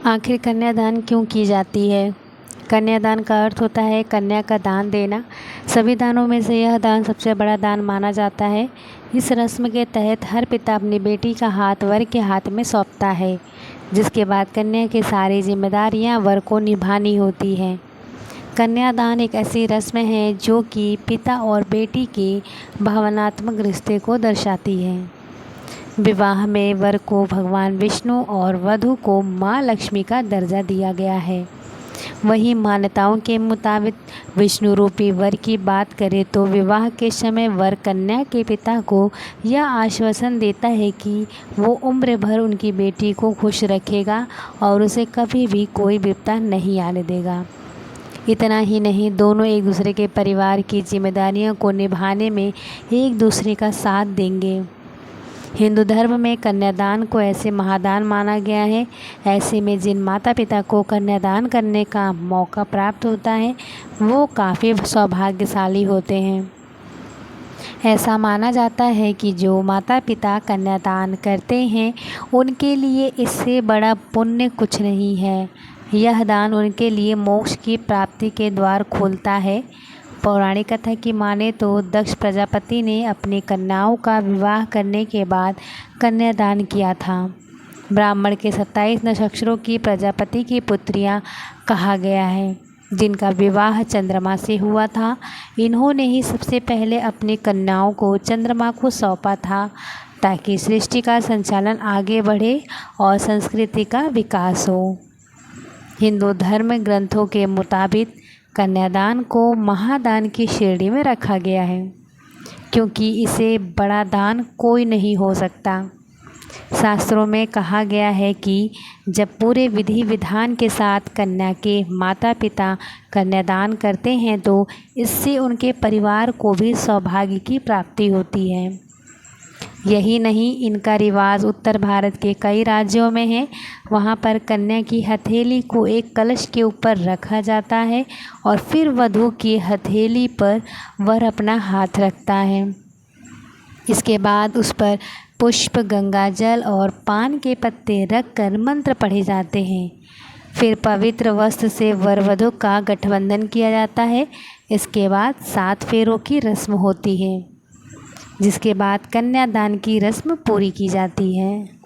आखिर कन्यादान क्यों की जाती है? कन्यादान का अर्थ होता है कन्या का दान देना। सभी दानों में से यह दान सबसे बड़ा दान माना जाता है। इस रस्म के तहत हर पिता अपनी बेटी का हाथ वर के हाथ में सौंपता है, जिसके बाद कन्या की सारी जिम्मेदारियां वर को निभानी होती हैं। कन्यादान एक ऐसी रस्म है जो कि पिता और बेटी के भावनात्मक रिश्ते को दर्शाती है। विवाह में वर को भगवान विष्णु और वधू को माँ लक्ष्मी का दर्जा दिया गया है। वहीं मान्यताओं के मुताबिक विष्णु रूपी वर की बात करें तो विवाह के समय वर कन्या के पिता को यह आश्वासन देता है कि वो उम्र भर उनकी बेटी को खुश रखेगा और उसे कभी भी कोई विपदा नहीं आने देगा। इतना ही नहीं, दोनों एक दूसरे के परिवार की जिम्मेदारियों को निभाने में एक दूसरे का साथ देंगे। हिंदू धर्म में कन्यादान को ऐसे महादान माना गया है। ऐसे में जिन माता पिता को कन्यादान करने का मौका प्राप्त होता है वो काफ़ी सौभाग्यशाली होते हैं। ऐसा माना जाता है कि जो माता पिता कन्यादान करते हैं उनके लिए इससे बड़ा पुण्य कुछ नहीं है। यह दान उनके लिए मोक्ष की प्राप्ति के द्वार खोलता है। पौराणिक कथा की माने तो दक्ष प्रजापति ने अपनी कन्याओं का विवाह करने के बाद कन्यादान किया था। ब्राह्मण के 27 नक्षत्रों की प्रजापति की पुत्रियां कहा गया है, जिनका विवाह चंद्रमा से हुआ था। इन्होंने ही सबसे पहले अपनी कन्याओं को चंद्रमा को सौंपा था ताकि सृष्टि का संचालन आगे बढ़े और संस्कृति का विकास हो। हिंदू धर्म ग्रंथों के मुताबिक कन्यादान को महादान की श्रेणी में रखा गया है, क्योंकि इसे बड़ा दान कोई नहीं हो सकता। शास्त्रों में कहा गया है कि जब पूरे विधि विधान के साथ कन्या के माता पिता कन्यादान करते हैं तो इससे उनके परिवार को भी सौभाग्य की प्राप्ति होती है। यही नहीं, इनका रिवाज उत्तर भारत के कई राज्यों में है। वहाँ पर कन्या की हथेली को एक कलश के ऊपर रखा जाता है और फिर वधू की हथेली पर वर अपना हाथ रखता है। इसके बाद उस पर पुष्प, गंगाजल और पान के पत्ते रखकर मंत्र पढ़े जाते हैं। फिर पवित्र वस्त्र से वर वधू का गठबंधन किया जाता है। इसके बाद 7 फेरों की रस्म होती है, जिसके बाद कन्यादान की रस्म पूरी की जाती है।